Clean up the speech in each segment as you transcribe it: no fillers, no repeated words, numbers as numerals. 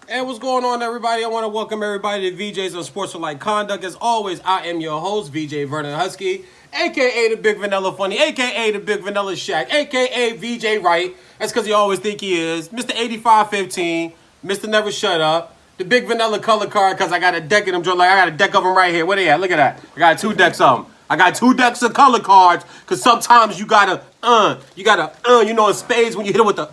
Hey, what's going on, everybody? I want to welcome everybody to Veejays Unsportsmanlike Conduct. As always, I am your host, VJ Vernon Husky, a.k.a. the Big Vanilla Funny, a.k.a. the Big Vanilla Shack, a.k.a. VJ Wright. That's because you always think he is. Mr. 8515, Mr. Never Shut Up, the Big Vanilla Color Card, because I got a deck of them. Like, I got a deck of them right here. Where they at? Look at that. I got two decks of them. I got two decks of color cards, because sometimes you gotta, you know, in spades when you hit it with the,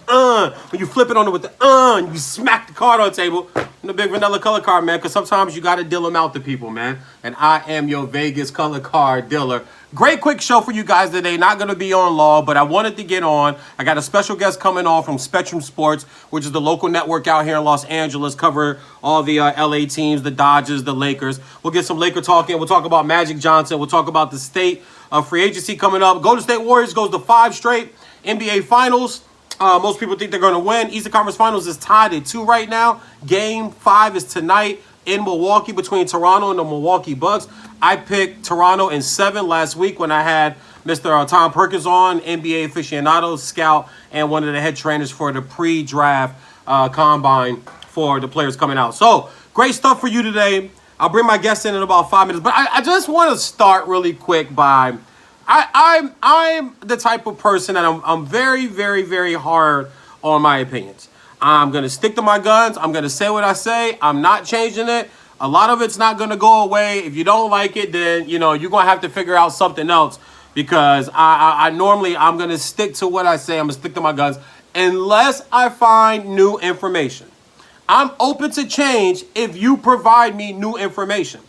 when you flip it on it with the, and you smack the card on the table. I'm the Big Vanilla Color Card, man, because sometimes you gotta deal them out to people, man. And I am your Vegas color card dealer. Great quick show for you guys today. Not going to be on Law, but I wanted to get on. I got a special guest coming on from Spectrum Sports, which is the local network out here in Los Angeles. Cover all the LA teams, the Dodgers, the Lakers. We'll get some Laker talk in. We'll talk about Magic Johnson. We'll talk about the state of free agency coming up. Golden State Warriors goes to 5 straight NBA Finals. Most people think they're going to win. Eastern Conference Finals is tied at 2 right now. Game 5 is tonight in Milwaukee between Toronto and the Milwaukee Bucks. I picked Toronto in 7 last week when I had Mr. Tom Perkins on, NBA aficionado, scout, and one of the head trainers for the pre-draft combine for the players coming out. So, great stuff for you today. I'll bring my guest in about 5 minutes. But I just want to start really quick by... I'm the type of person that I'm very, very, very hard on my opinions. I'm going to stick to my guns. I'm going to say what I say. I'm not changing it. A lot of it's not going to go away. If you don't like it, then, you know, you're going to have to figure out something else, because I normally, I'm going to stick to what I say. I'm going to stick to my guns unless I find new information. I'm open to change if you provide me new information.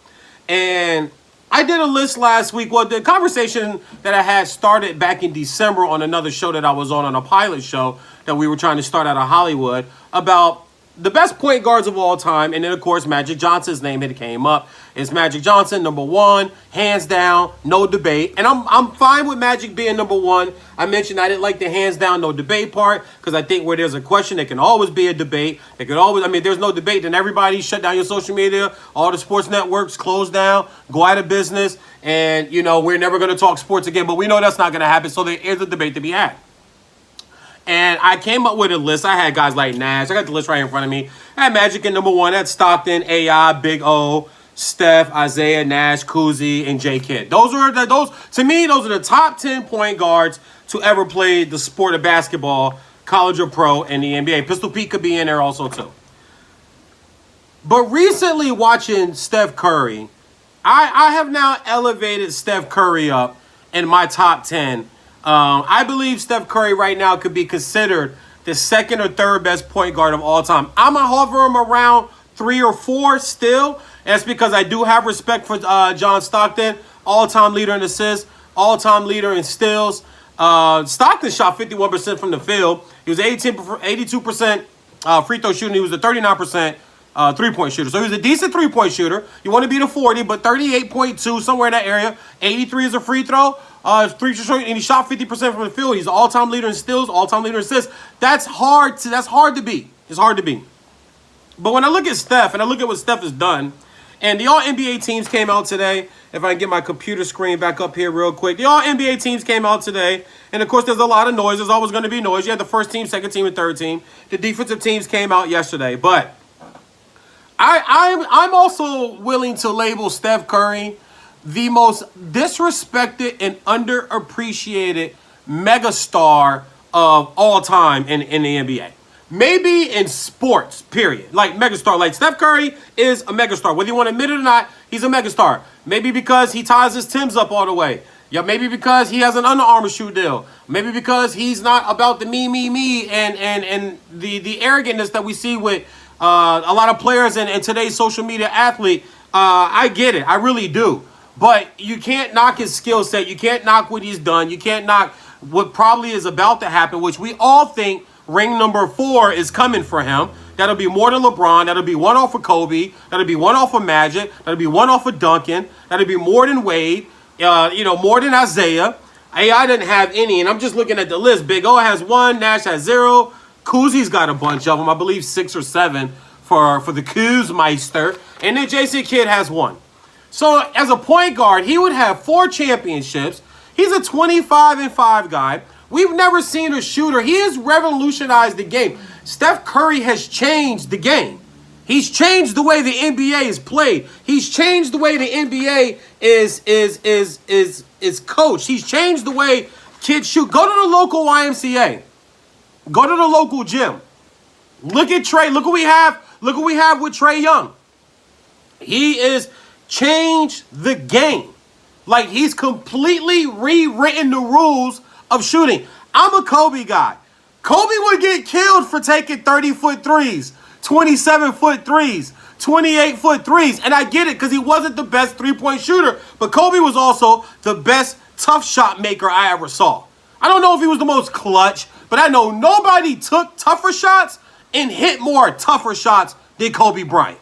And I did a list last week. Well, the conversation that I had started back in December on another show that I was on a pilot show that we were trying to start out of Hollywood, about the best point guards of all time. And then, of course, Magic Johnson's name had came up. It's Magic Johnson, number 1, hands down, no debate. And I'm fine with Magic being number 1. I mentioned I didn't like the hands down, no debate part, because I think where there's a question, there can always be a debate. There could always, if there's no debate, then everybody shut down your social media, all the sports networks close down, go out of business, and, you know, we're never going to talk sports again. But we know that's not going to happen, so there is a debate to be had. And I came up with a list. I had guys like Nash. I got the list right in front of me. I had Magic at number 1. I had Stockton, AI, Big O, Steph, Isaiah, Nash, Kuzi, and J. Kidd. To me, those are the top 10 point guards to ever play the sport of basketball, college or pro, and the NBA. Pistol Pete could be in there also, too. But recently watching Steph Curry, I have now elevated Steph Curry up in my top 10. I believe Steph Curry right now could be considered the second or third best point guard of all time. I'm going to hover him around 3 or 4 still. That's because I do have respect for John Stockton, all-time leader in assists, all-time leader in steals. Stockton shot 51% from the field. He was 82% free throw shooting. He was a 39% three-point shooter. So he was a decent three-point shooter. You want to be the 40, but 38.2, somewhere in that area. 83 is a free throw. And he shot 50% from the field. He's an all-time leader in steals, all-time leader in assists. That's hard to beat. It's hard to beat. But when I look at Steph, and I look at what Steph has done, and the All-NBA teams came out today. If I can get my computer screen back up here real quick. The All-NBA teams came out today. And, of course, there's a lot of noise. There's always going to be noise. You had the first team, second team, and third team. The defensive teams came out yesterday. But I'm also willing to label Steph Curry the most disrespected and underappreciated megastar of all time in the NBA. Maybe in sports, period. Like megastar. Like Steph Curry is a megastar. Whether you want to admit it or not, he's a megastar. Maybe because he ties his Timbs up all the way. Yeah, maybe because he has an Under Armour shoe deal. Maybe because he's not about the me, and the arrogantness that we see with a lot of players and today's social media athlete. I get it. I really do. But you can't knock his skill set. You can't knock what he's done. You can't knock what probably is about to happen, which we all think ring number 4 is coming for him. That'll be more than LeBron. That'll be 1 off of Kobe. That'll be 1 off of Magic. That'll be 1 off of Duncan. That'll be more than Wade. More than Isaiah. AI didn't have any, and I'm just looking at the list. Big O has 1. Nash has 0. Kuzi's got a bunch of them. I believe 6 or 7 for the Kuzmeister. And then Jason Kidd has 1. So as a point guard, he would have 4 championships. He's a 25-5 guy. We've never seen a shooter. He has revolutionized the game. Steph Curry has changed the game. He's changed the way the NBA is played. He's changed the way the NBA is coached. He's changed the way kids shoot. Go to the local YMCA. Go to the local gym. Look at Trey. Look what we have. Look what we have with Trey Young. He is changed the game. Like, he's completely rewritten the rules of shooting. I'm a Kobe guy. Kobe would get killed for taking 30-foot threes, 27-foot threes, 28-foot threes. And I get it because he wasn't the best three-point shooter, but Kobe was also the best tough shot maker I ever saw. I don't know if he was the most clutch, but I know nobody took tougher shots and hit more tougher shots than Kobe Bryant.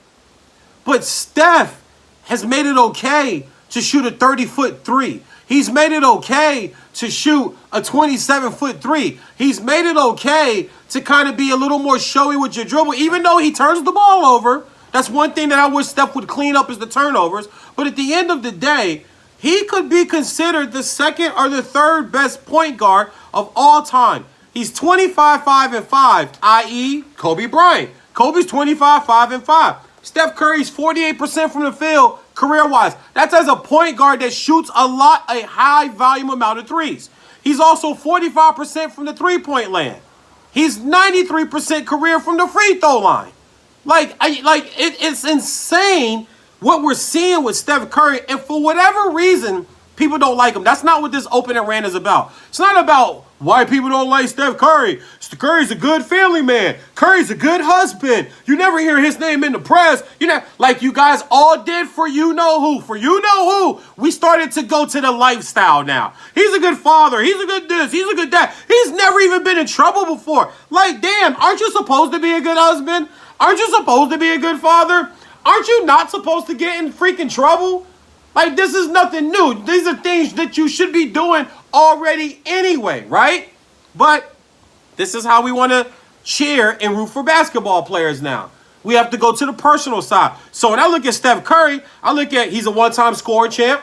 But Steph has made it okay to shoot a 30-foot three. He's made it okay to shoot a 27-foot three. He's made it okay to kind of be a little more showy with your dribble, even though he turns the ball over. That's one thing that I wish Steph would clean up is the turnovers. But at the end of the day, he could be considered the second or the third best point guard of all time. He's 25-5-5, i.e. Kobe Bryant. Kobe's 25-5-5. Steph Curry's 48% from the field career-wise. That's as a point guard that shoots a high volume amount of threes. He's also 45% from the three-point land. He's 93% career from the free throw line. It's insane what we're seeing with Steph Curry, and for whatever reason, people don't like him. That's not what this opening rant is about. It's not about why people don't like Steph Curry. Steph Curry's a good family man. Curry's a good husband. You never hear his name in the press. You know, like you guys all did for you know who. For you know who. We started to go to the lifestyle now. He's a good father. He's a good this. He's a good that. He's never even been in trouble before. Like, damn, aren't you supposed to be a good husband? Aren't you supposed to be a good father? Aren't you not supposed to get in freaking trouble? Like, this is nothing new. These are things that you should be doing already anyway, right? But this is how we want to cheer and root for basketball players now. We have to go to the personal side. So when I look at Steph Curry, I look at he's a one-time scoring champ.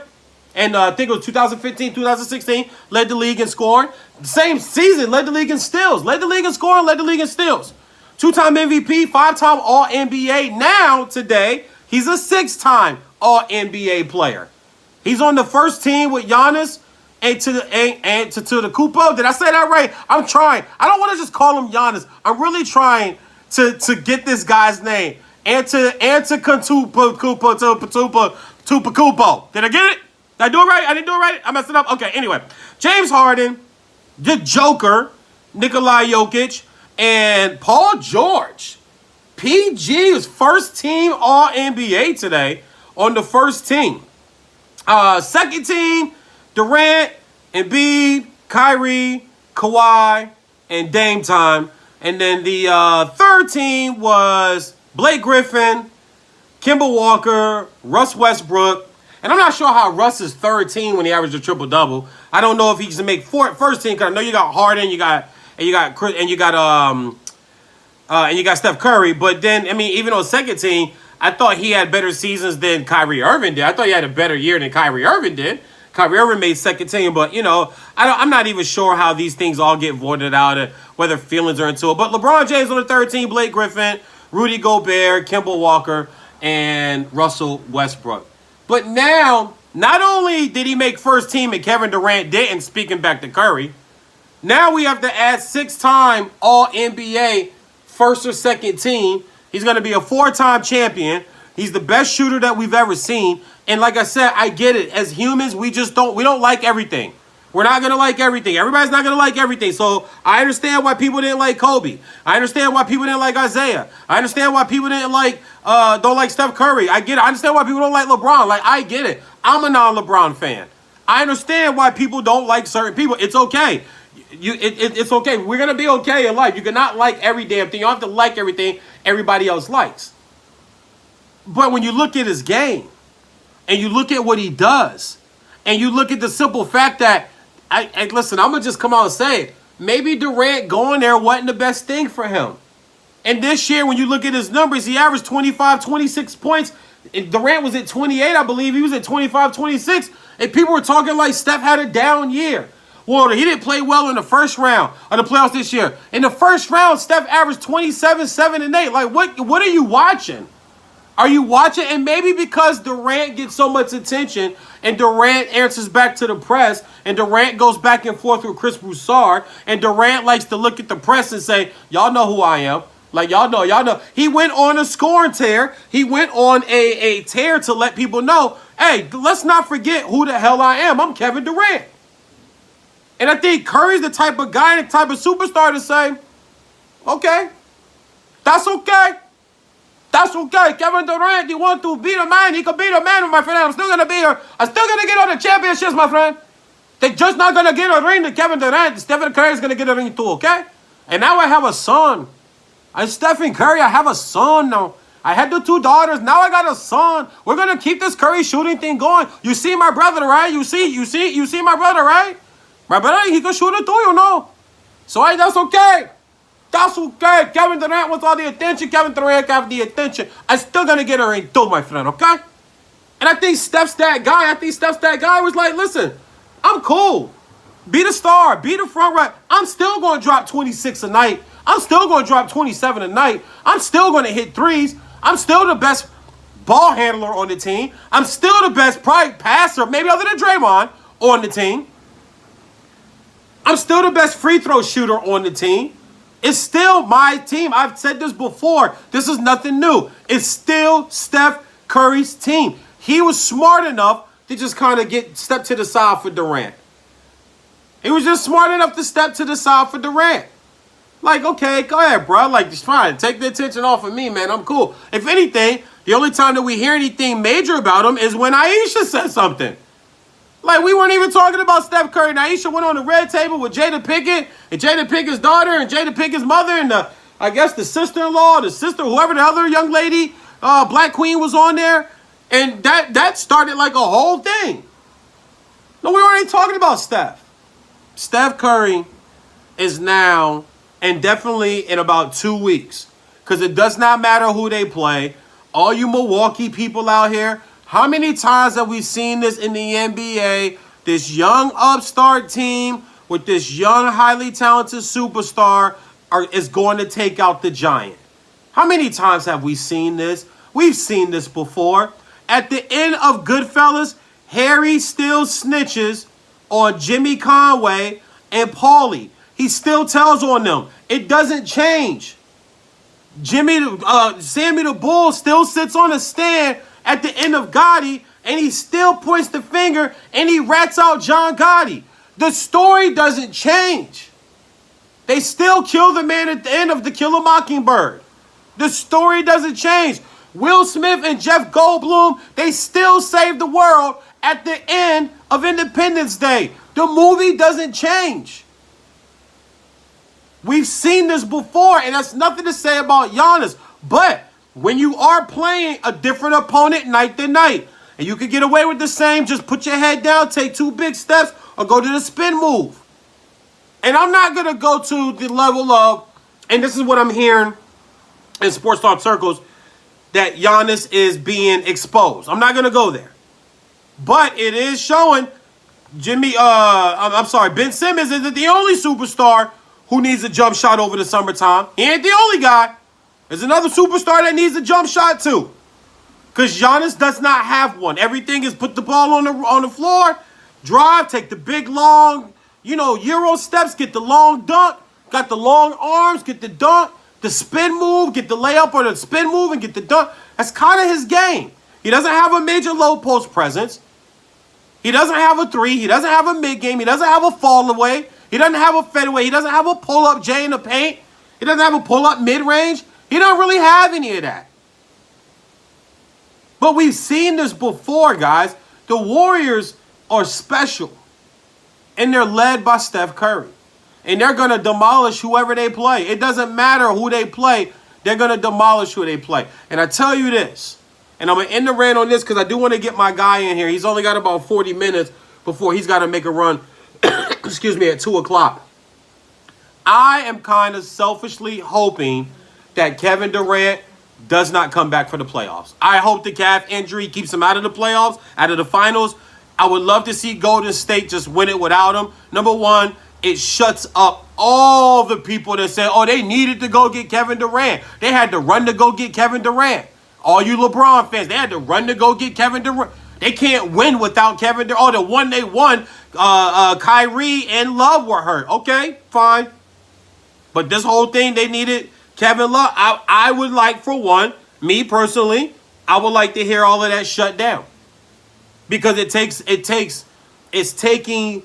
And I think it was 2015, 2016, led the league in scoring. Same season, led the league in steals. Led the league in scoring, led the league in steals. Two-time MVP, five-time All-NBA. Now, today, he's a six-time All-NBA player. He's on the first team with Giannis and to the Kupo. Did I say that right? I'm trying. I don't want to just call him Giannis. I'm really trying to get this guy's name. Tupacupo. Did I get it? Did I do it right? I didn't do it right? I messed it up? Okay, anyway. James Harden, the Joker, Nikola Jokic, and Paul George. PG is first team All-NBA today on the first team. Second team, Durant, Embiid, Kyrie, Kawhi, and Dame time. And then the third team was Blake Griffin, Kemba Walker, Russ Westbrook. And I'm not sure how Russ is third team when he averaged a triple-double. I don't know if he can make first team because I know you got Harden, you got Steph Curry. But then, I mean, even on second team, I thought he had better seasons than Kyrie Irving did. I thought he had a better year than Kyrie Irving did. Kyrie Irving made second team, but, you know, I'm not even sure how these things all get voided out and whether feelings are into it. But LeBron James on the third team, Blake Griffin, Rudy Gobert, Kemba Walker, and Russell Westbrook. But now, not only did he make first team and Kevin Durant didn't, speaking back to Curry, now we have to add six-time All-NBA first or second team. He's going to be a four-time champion. He's the best shooter that we've ever seen. And like I said, I get it. As humans, we don't like everything. We're not going to like everything. Everybody's not going to like everything. So I understand why people didn't like Kobe. I understand why people didn't like Isaiah. I understand why people don't like Steph Curry. I get it. I understand why people don't like LeBron. Like, I get it. I'm a non-LeBron fan. I understand why people don't like certain people. It's okay. It's okay. We're going to be okay in life. You cannot like every damn thing. You don't have to like everything everybody else likes. But when you look at his game and you look at what he does and you look at the simple fact that, listen, I'm going to just come out and say it. Maybe Durant going there wasn't the best thing for him. And this year, when you look at his numbers, he averaged 25, 26 points. And Durant was at 28, I believe. He was at 25, 26. And people were talking like Steph had a down year. Well, he didn't play well in the first round of the playoffs this year. In the first round, Steph averaged 27, 7, and 8. Like, what are you watching? Are you watching? And maybe because Durant gets so much attention and Durant answers back to the press and Durant goes back and forth with Chris Broussard and Durant likes to look at the press and say, y'all know who I am. Like, y'all know. He went on a scoring tear. He went on a tear to let people know, hey, let's not forget who the hell I am. I'm Kevin Durant. And I think Curry's the type of guy, the type of superstar to say, okay, that's okay. That's okay. Kevin Durant, you want to be the man, he could be the man, my friend. I'm still going to be here. I'm still going to get on the championships, my friend. They're just not going to get a ring to Kevin Durant. Stephen Curry is going to get a ring too, okay? And now I have a son. I'm Stephen Curry. I have a son now. I had the 2 daughters. Now I got a son. We're going to keep this Curry shooting thing going. You see my brother, right? You see my brother, right? My brother, he can shoot it too, you know. So that's okay. That's okay. Kevin Durant wants all the attention. Kevin Durant got the attention. I'm still going to get a ring too, my friend, okay? And I think Steph's that guy. Was like, listen, I'm cool. Be the star. Be the front runner. I'm still going to drop 26 a night. I'm still going to drop 27 a night. I'm still going to hit threes. I'm still the best ball handler on the team. I'm still the best passer, maybe other than Draymond, on the team. I'm still the best free throw shooter on the team. It's still my team. I've said this before. This is nothing new. It's still Steph Curry's team. He was smart enough to just kind of step to the side for Durant. He was just smart enough to step to the side for Durant. Like, okay, go ahead, bro. Like, just fine. Take the attention off of me, man. I'm cool. If anything, the only time that we hear anything major about him is when Aisha said something. Like, we weren't even talking about Steph Curry. And Aisha went on the red table with Jada Pinkett and Jada Pinkett's daughter and Jada Pinkett's mother and I guess the sister-in-law, the sister, whoever the other young lady, Black Queen was on there. And that started like a whole thing. No, we weren't even talking about Steph. Steph Curry is now, and definitely in about 2 weeks, because it does not matter who they play. All you Milwaukee people out here, how many times have we seen this in the NBA? This young upstart team with this young, highly talented superstar is going to take out the giant. How many times have we seen this? We've seen this before. At the end of Goodfellas, Harry still snitches on Jimmy Conway and Paulie. He still tells on them. It doesn't change. Sammy the Bull still sits on a stand at the end of Gotti, and he still points the finger, and he rats out John Gotti. The story doesn't change. They still kill the man at the end of To Kill a Mockingbird. The story doesn't change. Will Smith and Jeff Goldblum, they still save the world at the end of Independence Day. The movie doesn't change. We've seen this before, and that's nothing to say about Giannis. But when you are playing a different opponent night to night, and you can get away with the same, just put your head down, take 2 big steps, or go to the spin move. And I'm not going to go to the level of, and this is what I'm hearing in sports talk circles, that Giannis is being exposed. I'm not going to go there. But it is showing Ben Simmons isn't the only superstar who needs a jump shot over the summertime. He ain't the only guy. There's another superstar that needs a jump shot too. Because Giannis does not have one. Everything is put the ball on the floor, drive, take the big, long, Euro steps, get the long dunk, got the long arms, get the dunk, the spin move, get the layup or the spin move and get the dunk. That's kind of his game. He doesn't have a major low post presence. He doesn't have a three. He doesn't have a mid game. He doesn't have a fall away. He doesn't have a fadeaway. He doesn't have a pull up J in the paint. He doesn't have a pull up mid range. He don't really have any of that. But we've seen this before, guys. The Warriors are special. And they're led by Steph Curry. And they're going to demolish whoever they play. It doesn't matter who they play. They're going to demolish who they play. And I tell you this, and I'm going to end the rant on this because I do want to get my guy in here. He's only got about 40 minutes before he's got to make a run, excuse me, at 2 o'clock. I am kind of selfishly hoping that Kevin Durant does not come back for the playoffs. I hope the calf injury keeps him out of the playoffs, out of the finals. I would love to see Golden State just win it without him. Number one, it shuts up all the people that say, oh, they needed to go get Kevin Durant. They had to run to go get Kevin Durant. All you LeBron fans, they had to run to go get Kevin Durant. They can't win without Kevin Durant. Oh, the one they won, Kyrie and Love were hurt. Okay, fine. But this whole thing, they needed Kevin Love. I would like, for one, me personally, I would like to hear all of that shut down. Because it's taking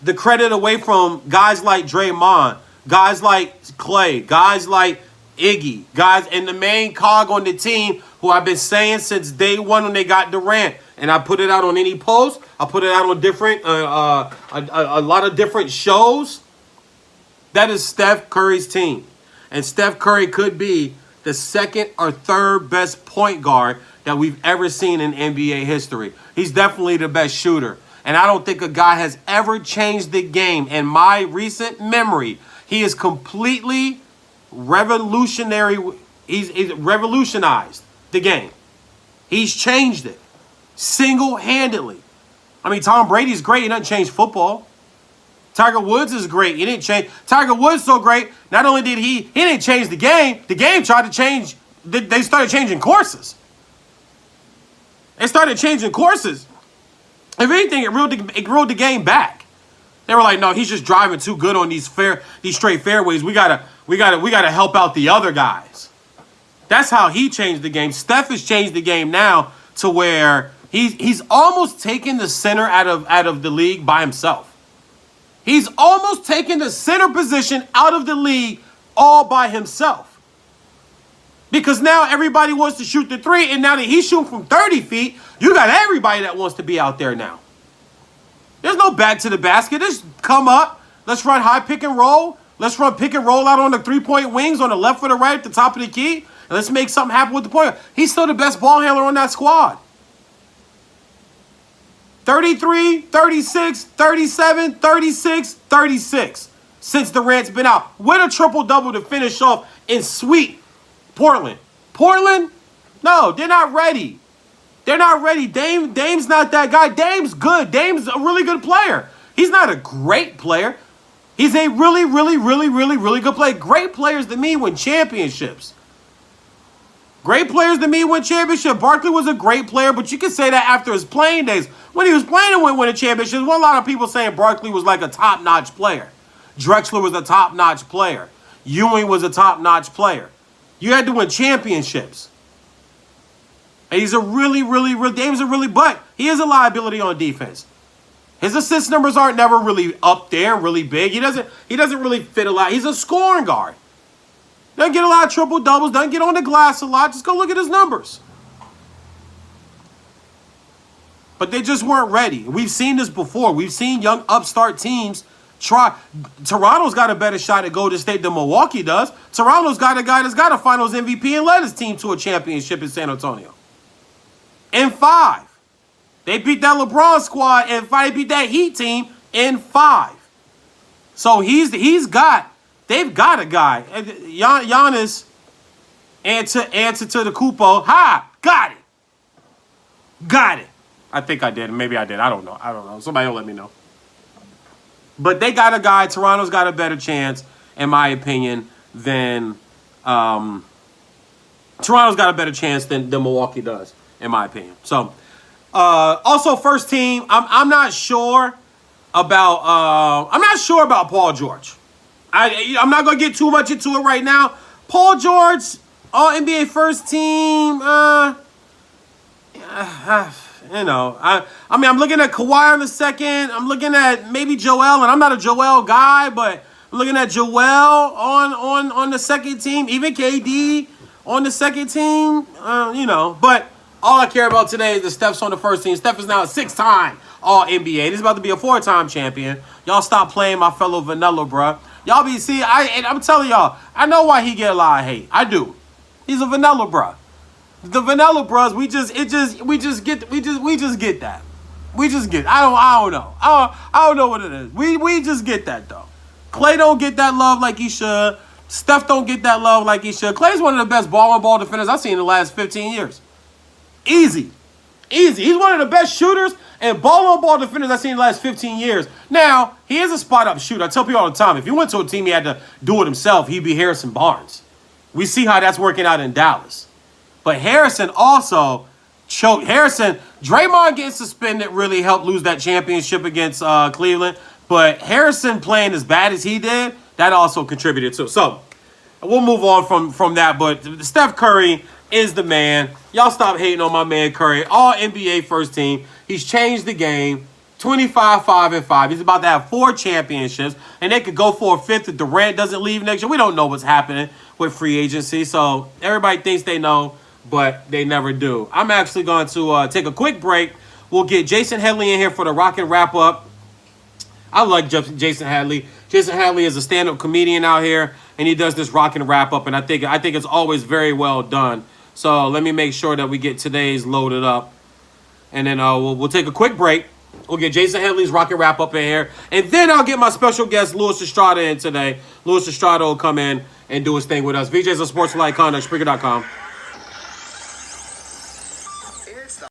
the credit away from guys like Draymond, guys like Clay, guys like Iggy, guys, and the main cog on the team who I've been saying since day one when they got Durant. And I put it out on any post. I put it out on different, a lot of different shows. That is Steph Curry's team. And Steph Curry could be the second or third best point guard that we've ever seen in NBA history. He's definitely the best shooter. And I don't think a guy has ever changed the game. In my recent memory, he is completely revolutionary. He's revolutionized the game. He's changed it single-handedly. I mean, Tom Brady's great. He doesn't change football. Tiger Woods is great. He didn't change. Tiger Woods so great. Not only did he didn't change the game tried to change. They started changing courses. They started changing courses. If anything, it reeled the game back. They were like, no, he's just driving too good on these straight fairways. We gotta help out the other guys. That's how he changed the game. Steph has changed the game now to where he's almost taken the center out of the league by himself. He's almost taken the center position out of the league all by himself. Because now everybody wants to shoot the three, and now that he's shooting from 30 feet, you got everybody that wants to be out there now. There's no back to the basket. Just come up. Let's run high pick and roll. Let's run pick and roll out on the three-point wings on the left or the right at the top of the key. And let's make something happen with the point. He's still the best ball handler on that squad. 33, 36, 37, 36, 36 since Durant's been out. With a triple-double to finish off in sweet Portland. Portland? No, they're not ready. They're not ready. Dame's not that guy. Dame's good. Dame's a really good player. He's not a great player. He's a really, really, really, really, really good player. Great players to me win championships. Great players to me win championship. Barkley was a great player, but you can say that after his playing days. When he was playing and win a championship, there were a lot of people saying Barkley was like a top-notch player. Drexler was a top-notch player. Ewing was a top-notch player. You had to win championships. And he's a really, really, Dame's a really, but he is a liability on defense. His assist numbers aren't never really up there and really big. He doesn't really fit a lot. He's a scoring guard. Doesn't get a lot of triple doubles, doesn't get on the glass a lot. Just go look at his numbers. But they just weren't ready. We've seen this before. We've seen young upstart teams try. Toronto's got a better shot at Golden State than Milwaukee does. Toronto's got a guy that's got a finals MVP and led his team to a championship in San Antonio. In 5. They beat that LeBron squad in 5. They beat that Heat team in 5. So they've got a guy. Giannis answer to the Kupo. Ha! Got it. Got it. I think I did. Maybe I did. I don't know. Somebody will let me know. But they got a guy. Toronto's got a better chance, in my opinion, than Toronto's got a better chance than Milwaukee does, in my opinion. So, also first team. I'm not sure about Paul George. I'm not gonna get too much into it right now. Paul George, All NBA first team. I'm looking at Kawhi on the second. I'm looking at maybe Joel, and I'm not a Joel guy, but I'm looking at Joel on the second team, even KD on the second team. But all I care about today is the Steph's on the first team. Steph is now a 6-time All NBA. This is about to be a 4-time champion. Y'all stop playing my fellow vanilla, bruh. Y'all I'm telling y'all, I know why he get a lot of hate. I do. He's a vanilla, bruh. The vanilla bros, we just get that. We just get. I don't know. I don't know what it is. We just get that though. Klay don't get that love like he should. Steph don't get that love like he should. Klay's one of the best ball defenders I've seen in the last 15 years. Easy. He's one of the best shooters And ball defenders I've seen in the last 15 years. Now, he is a spot-up shooter. I tell people all the time, if he went to a team he had to do it himself, he'd be Harrison Barnes. We see how that's working out in Dallas. But Harrison also choked. Draymond getting suspended really helped lose that championship against Cleveland. But Harrison playing as bad as he did, that also contributed too. So, we'll move on from that. But Steph Curry is the man. Y'all stop hating on my man Curry. All NBA first team. He's changed the game. 25-5-5. He's about to have 4 championships. And they could go for a 5th if Durant doesn't leave next year. We don't know what's happening with free agency. So everybody thinks they know, but they never do. I'm actually going to take a quick break. We'll get Jason Headley in here for the Rocket wrap-up. I like Jason Hadley. Jason Hadley is a stand-up comedian out here, and he does this Rocket wrap-up, and I think it's always very well done. So let me make sure that we get today's loaded up, and then we'll take a quick break. We'll get Jason Headley's Rocket wrap-up in here, and then I'll get my special guest Louis Estrada in today. Louis Estrada will come in and do his thing with us. Veejays Unsportsmanlike, Spreaker.com.